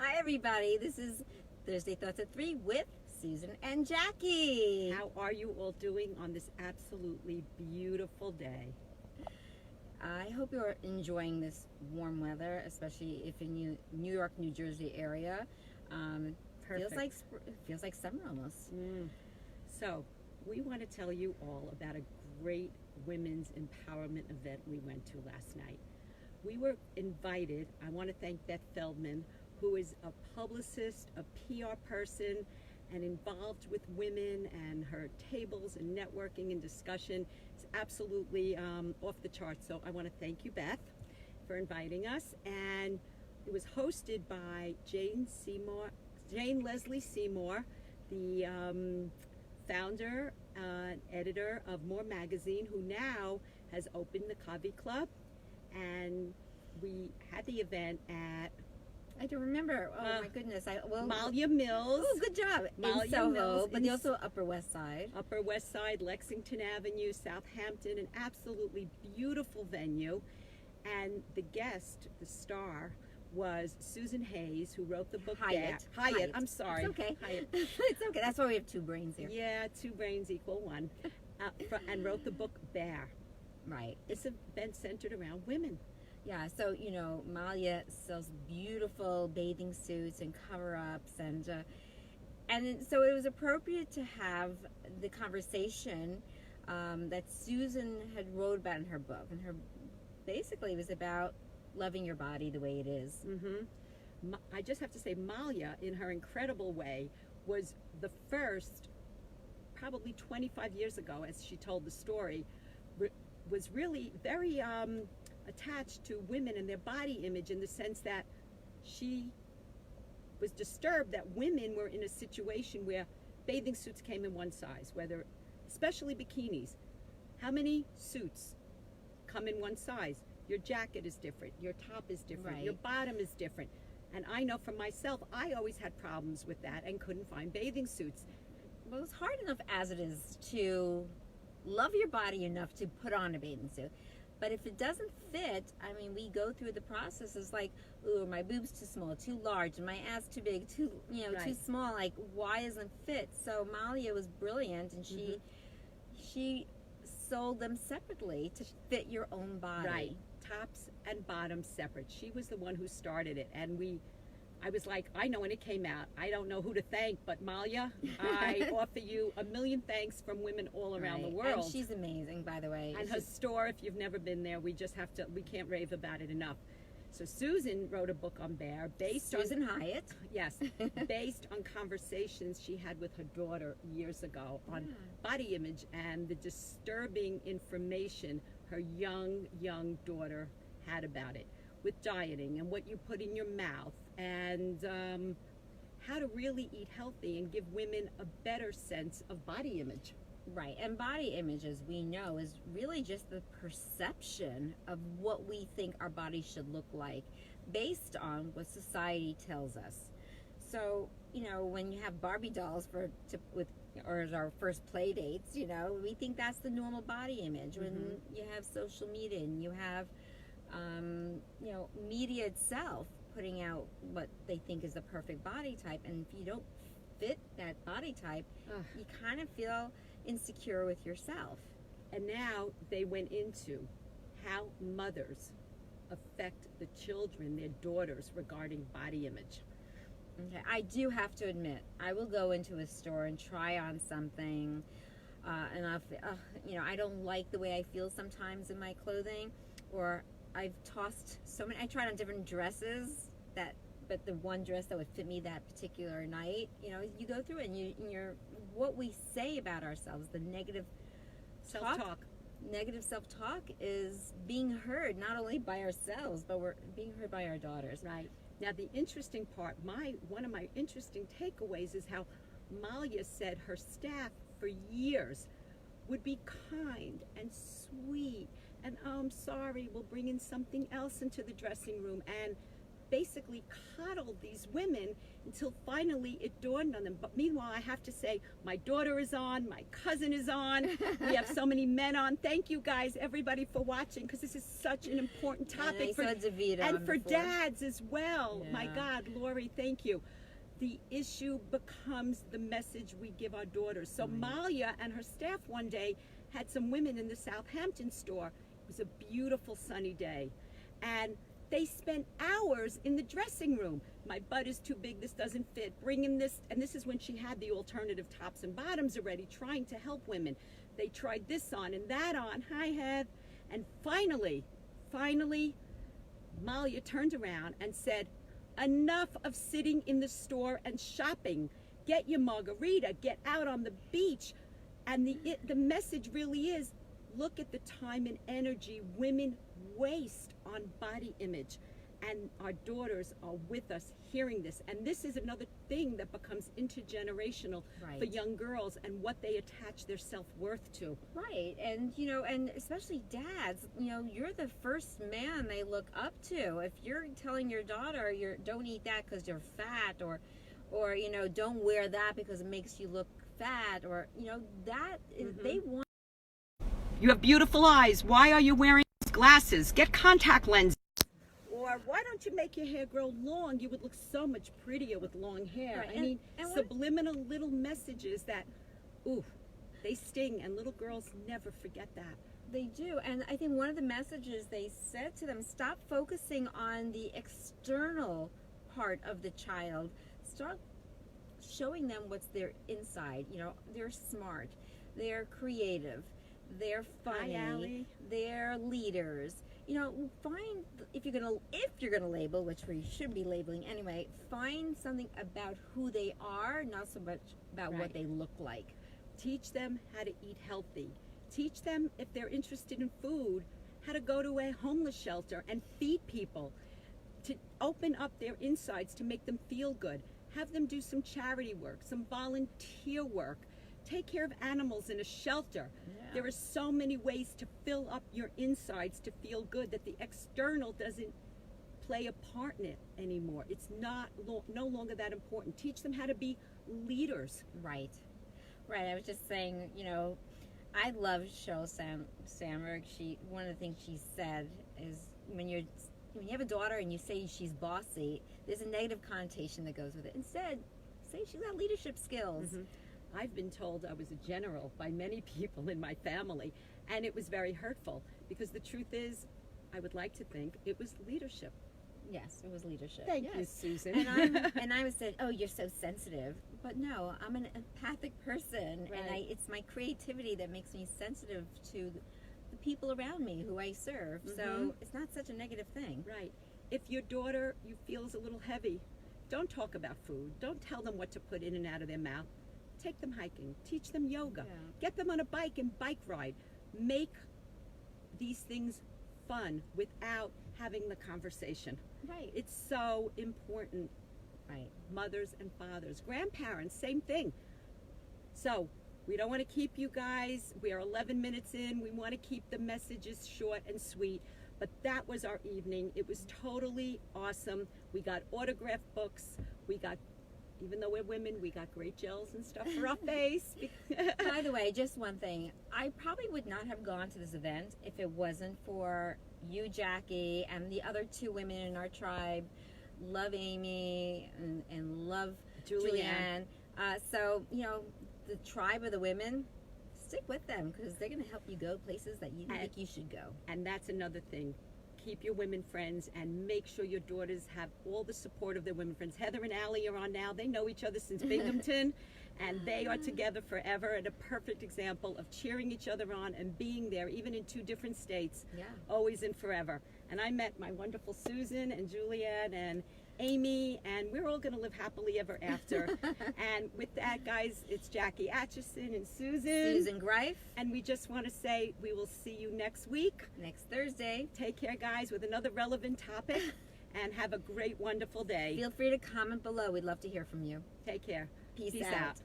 Hi, everybody. This is Thursday Thoughts at 3 with Susan and Jacqui. How are you all doing on this absolutely beautiful day? I hope you're enjoying this warm weather, especially if in New York, New Jersey area. Perfect. Feels like summer almost. So, we want to tell you all about a great women's empowerment event we went to last night. We were invited. I want to thank Beth Feldman, who is a publicist, a PR person, and involved with women, and her tables and networking and discussion is absolutely off the charts. So I want to thank you, Beth, for inviting us. And it was hosted by Jane Leslie Seymour, the founder and editor of More Magazine, who now has opened the CoveyClub. And we had the event at I don't remember. Oh my goodness! Mallya Mills. Oh, good job. Mallya in Soho, Mills, but also Upper West Side. Upper West Side, Lexington Avenue, Southampton, an absolutely beautiful venue. And the guest, the star, was Susan Hayes, who wrote the book Hyatt. Hyatt. I'm sorry. It's okay. Hyatt. It's okay. That's why we have two brains here. Yeah, two brains equal one. And wrote the book Bear. Right. This event centered around women. Yeah, so, Mallya sells beautiful bathing suits and cover-ups, and so it was appropriate to have the conversation that Susan had wrote about in her book, and basically it was about loving your body the way it is. Mm-hmm. I just have to say, Mallya, in her incredible way, was the first, probably 25 years ago, as she told the story, was really very attached to women and their body image, in the sense that she was disturbed that women were in a situation where bathing suits came in one size, especially bikinis. How many suits come in one size? Your jacket is different, your top is different, right. Your bottom is different. And I know for myself, I always had problems with that and couldn't find bathing suits. Well, it's hard enough as it is to love your body enough to put on a bathing suit. But if it doesn't fit, we go through the process. It's like, ooh, my boobs too small, too large, and my ass too big, too small. Like, why doesn't fit? So Mallya was brilliant, and she sold them separately to fit your own body. Right, tops and bottoms separate. She was the one who started it, and I was like, I know when it came out, I don't know who to thank, but Mallya, I offer you a million thanks from women all around the world. And she's amazing, by the way. And her store, if you've never been there, we can't rave about it enough. So Susan wrote a book on Bear based Susan Hyatt. Yes, based on conversations she had with her daughter years ago on body image and the disturbing information her young daughter had about it, with dieting and what you put in your mouth, and how to really eat healthy and give women a better sense of body image. Right, and body image, as we know, is really just the perception of what we think our body should look like based on what society tells us. So, when you have Barbie dolls or our first play dates, we think that's the normal body image. When you have social media and you have media itself putting out what they think is the perfect body type, and if you don't fit that body type, you kind of feel insecure with yourself. And now they went into how mothers affect the children, their daughters, regarding body image. Okay, I do have to admit, I will go into a store and try on something, and I don't like the way I feel sometimes in my clothing, or I've tossed so many. I tried on different dresses but the one dress that would fit me that particular night. You go through it, and you're what we say about ourselves, the negative self-talk. Negative self-talk is being heard not only by ourselves, but we're being heard by our daughters. Right. Now, the interesting part, one of my interesting takeaways, is how Mallya said her staff for years would be kind and sweet, and oh, I'm sorry, we'll bring in something else into the dressing room, and basically coddled these women until finally it dawned on them. But meanwhile, I have to say, my daughter is on, my cousin is on, we have so many men on. Thank you guys, everybody, for watching, because this is such an important topic. And for dads as well. Yeah. My God, Lori, thank you. The issue becomes the message we give our daughters. So Mallya and her staff one day had some women in the Southampton store. It was a beautiful sunny day. And they spent hours in the dressing room. My butt is too big, this doesn't fit, bring in this. And this is when she had the alternative tops and bottoms already, trying to help women. They tried this on and that on. Hi, Heath. And finally, Mallya turned around and said, enough of sitting in the store and shopping. Get your margarita, get out on the beach. And the message really is, look at the time and energy women waste on body image. And our daughters are with us hearing this. And this is another thing that becomes intergenerational for young girls and what they attach their self-worth to. Right. And, you know, and especially dads, you know, you're the first man they look up to. If you're telling your daughter, don't eat that because you're fat, or, you know, don't wear that because it makes you look fat, or, you know, that they want. You have beautiful eyes. Why are you wearing glasses? Get contact lenses. Or why don't you make your hair grow long? You would look so much prettier with long hair. Right. I mean, subliminal little messages that, ooh, they sting, and little girls never forget that. They do. And I think one of the messages they said to them, stop focusing on the external part of the child. Start showing them what's their inside. You know, they're smart, they're creative, they're funny, they're leaders. You know, find, if you're gonna label, which we should be labeling anyway, find something about who they are, not so much about what they look like. Teach them how to eat healthy. Teach them, if they're interested in food, how to go to a homeless shelter and feed people, to open up their insides to make them feel good. Have them do some charity work, some volunteer work. Take care of animals in a shelter. Yeah. There are so many ways to fill up your insides to feel good that the external doesn't play a part in it anymore. It's no longer that important. Teach them how to be leaders. Right. I was just saying, you know, I love Sheryl Sandberg. One of the things she said is when you have a daughter and you say she's bossy, there's a negative connotation that goes with it. Instead, say she's got leadership skills. I've been told I was a general by many people in my family, and it was very hurtful, because the truth is, I would like to think it was leadership. Yes, it was leadership. Thank you, Susan. And I was said, oh, you're so sensitive. But no, I'm an empathic person, and it's my creativity that makes me sensitive to the people around me who I serve. So it's not such a negative thing. Right. If your daughter you feel is a little heavy, don't talk about food. Don't tell them what to put in and out of their mouth. Take them hiking. Teach them yoga. Yeah. Get them on a bike and bike ride. Make these things fun without having the conversation. Right. It's so important. Right. Mothers and fathers. Grandparents, same thing. So we don't want to keep you guys. We are 11 minutes in. We want to keep the messages short and sweet. But that was our evening. It was totally awesome. We got autographed books. We got, even though we're women, we got great gels and stuff for our face. By the way, just one thing. I probably would not have gone to this event if it wasn't for you, Jacqui, and the other two women in our tribe. Love Amie and love Julianne. So, you know, the tribe of the women, stick with them, because they're going to help you go places that you think you should go. And that's another thing. Keep your women friends and make sure your daughters have all the support of their women friends. Heather and Allie are on now. They know each other since Binghamton, and they are together forever, and a perfect example of cheering each other on and being there, even in two different states, always and forever. And I met my wonderful Susan and Julianne and Amie, and we're all going to live happily ever after. And with that, guys, it's Jacqui, Atcheson, and Susan Greif. And we just want to say we will see you next week. Next Thursday. Take care, guys, with another relevant topic, and have a great, wonderful day. Feel free to comment below. We'd love to hear from you. Take care. Peace out.